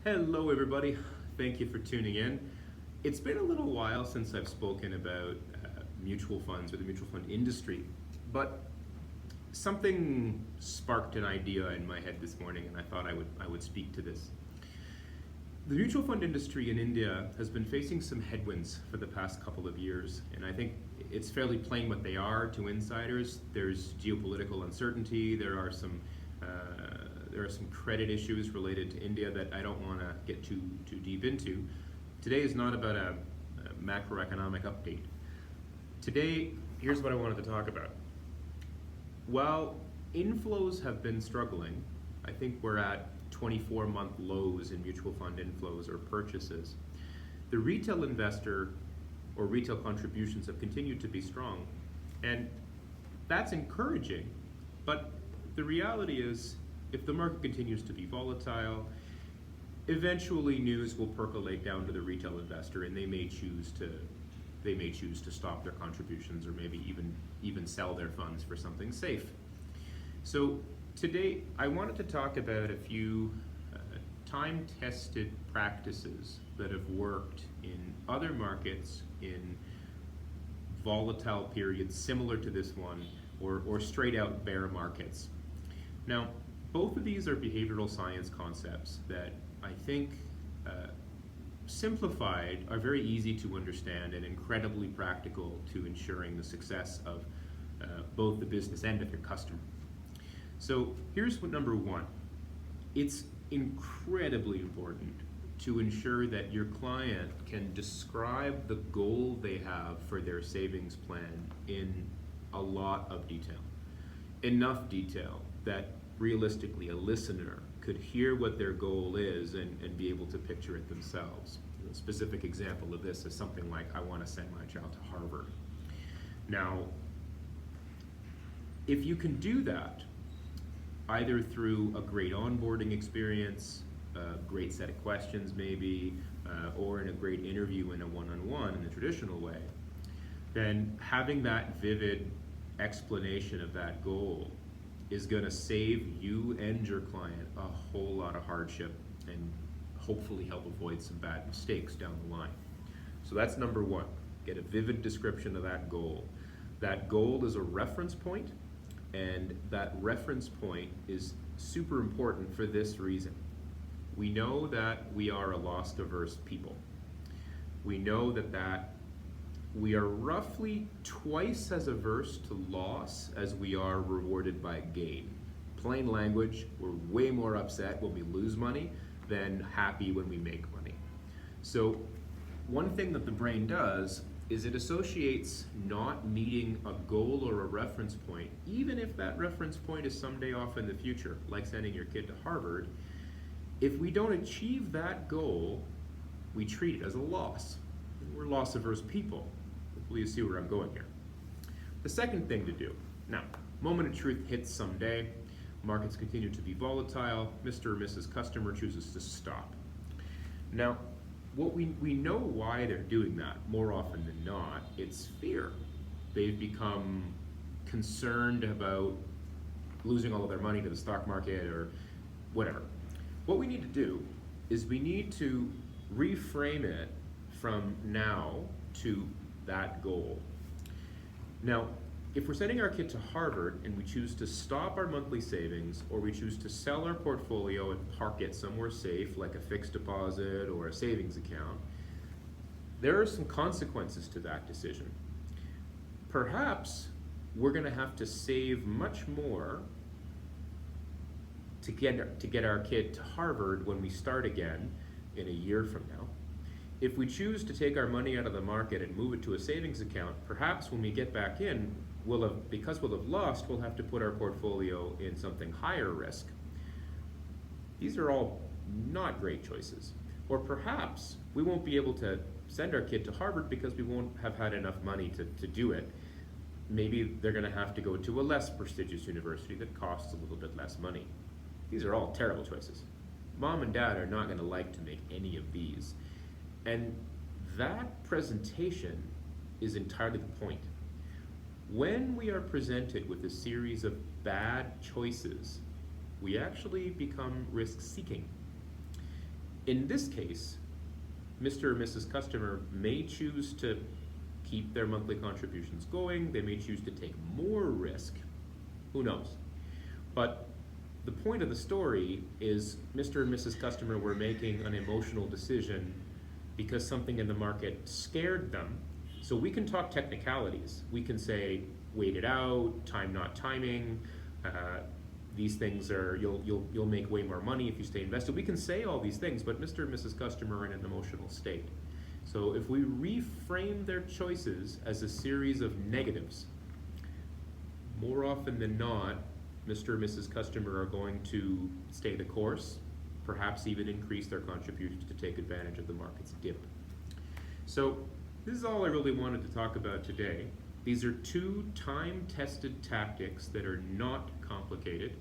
Hello, everybody. Thank you for tuning in. It's been a little while since I've spoken about mutual funds or the mutual fund industry, but something sparked an idea in my head this morning, and I thought I would speak to this. The mutual fund industry in India has been facing some headwinds for the past couple of years, and I think it's fairly plain what they are to insiders. There's geopolitical uncertainty. There are some credit issues related to India that I don't want to get too deep into. Today is not about a macroeconomic update. Today, here's what I wanted to talk about. While inflows have been struggling, I think we're at 24-month lows in mutual fund inflows or purchases. The retail investor or retail contributions have continued to be strong, and that's encouraging, but the reality is if the market continues to be volatile, eventually news will percolate down to the retail investor, and they may choose to stop their contributions or maybe even sell their funds for something safe. So today I wanted to talk about a few time-tested practices that have worked in other markets in volatile periods similar to this one, or straight out bear markets. Now, both of these are behavioral science concepts that I think simplified are very easy to understand and incredibly practical to ensuring the success of both the business and of your customer. So here's what number one. It's incredibly important to ensure that your client can describe the goal they have for their savings plan in a lot of detail. Enough detail that realistically a listener could hear what their goal is and be able to picture it themselves. A specific example of this is something like, I want to send my child to Harvard. Now, if you can do that, either through a great onboarding experience, a great set of questions maybe, or in a great interview in a one-on-one in the traditional way, then having that vivid explanation of that goal is going to save you and your client a whole lot of hardship and hopefully help avoid some bad mistakes down the line. So that's number one. Get a vivid description of that goal. That goal is a reference point, and that reference point is super important for this reason. We know that we are a loss-averse people. We know that we are roughly twice as averse to loss as we are rewarded by gain. Plain language, we're way more upset when we lose money than happy when we make money. So one thing that the brain does is it associates not meeting a goal or a reference point, even if that reference point is someday off in the future, like sending your kid to Harvard. If we don't achieve that goal, we treat it as a loss. We're loss-averse people. Hopefully you see where I'm going here. The second thing to do. Now, moment of truth hits someday. Markets continue to be volatile. Mr. or Mrs. Customer chooses to stop. Now, what we know why they're doing that more often than not. It's fear. They've become concerned about losing all of their money to the stock market or whatever. What we need to do is we need to reframe it from now to that goal. Now, if we're sending our kid to Harvard and we choose to stop our monthly savings, or we choose to sell our portfolio and park it somewhere safe like a fixed deposit or a savings account, there are some consequences to that decision. Perhaps we're going to have to save much more to get our kid to Harvard when we start again in a year from now. If we choose to take our money out of the market and move it to a savings account, perhaps when we get back in, because we'll have lost, we'll have to put our portfolio in something higher risk. These are all not great choices. Or perhaps we won't be able to send our kid to Harvard because we won't have had enough money to do it. Maybe they're going to have to go to a less prestigious university that costs a little bit less money. These are all terrible choices. Mom and dad are not going to like to make any of these. And that presentation is entirely the point. When we are presented with a series of bad choices, we actually become risk-seeking. In this case, Mr. or Mrs. Customer may choose to keep their monthly contributions going, they may choose to take more risk, who knows? But the point of the story is Mr. and Mrs. Customer were making an emotional decision because something in the market scared them. So we can talk technicalities. We can say, wait it out, time not timing, these things are, you'll make way more money if you stay invested. We can say all these things, but Mr. and Mrs. Customer are in an emotional state. So if we reframe their choices as a series of negatives, more often than not, Mr. and Mrs. Customer are going to stay the course, perhaps even increase their contributions to take advantage of the market's dip. So this is all I really wanted to talk about today. These are two time-tested tactics that are not complicated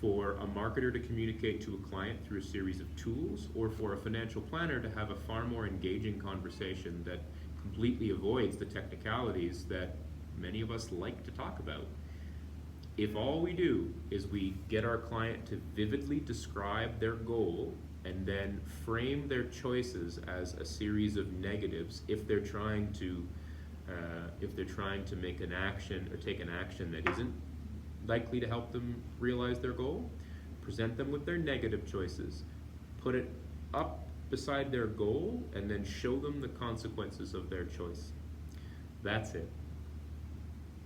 for a marketer to communicate to a client through a series of tools, or for a financial planner to have a far more engaging conversation that completely avoids the technicalities that many of us like to talk about. If all we do is we get our client to vividly describe their goal and then frame their choices as a series of negatives, if they're trying to make an action or take an action that isn't likely to help them realize their goal, present them with their negative choices, put it up beside their goal, and then show them the consequences of their choice. That's it.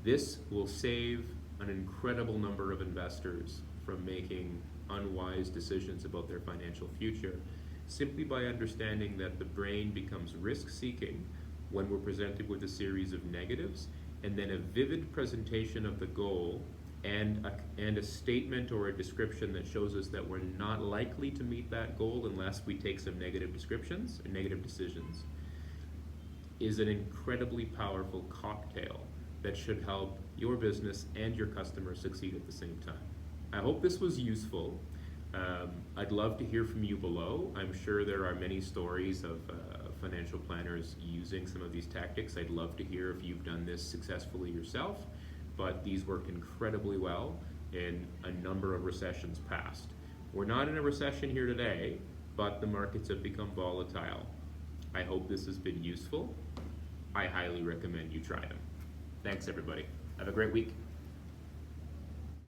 This will save an incredible number of investors from making unwise decisions about their financial future, simply by understanding that the brain becomes risk-seeking when we're presented with a series of negatives, and then a vivid presentation of the goal and a statement or a description that shows us that we're not likely to meet that goal unless we take some negative descriptions or negative decisions, is an incredibly powerful cocktail that should help your business and your customers succeed at the same time. I hope this was useful. I'd love to hear from you below. I'm sure there are many stories of financial planners using some of these tactics. I'd love to hear if you've done this successfully yourself, but these worked incredibly well in a number of recessions past. We're not in a recession here today, but the markets have become volatile. I hope this has been useful. I highly recommend you try them. Thanks, everybody. Have a great week.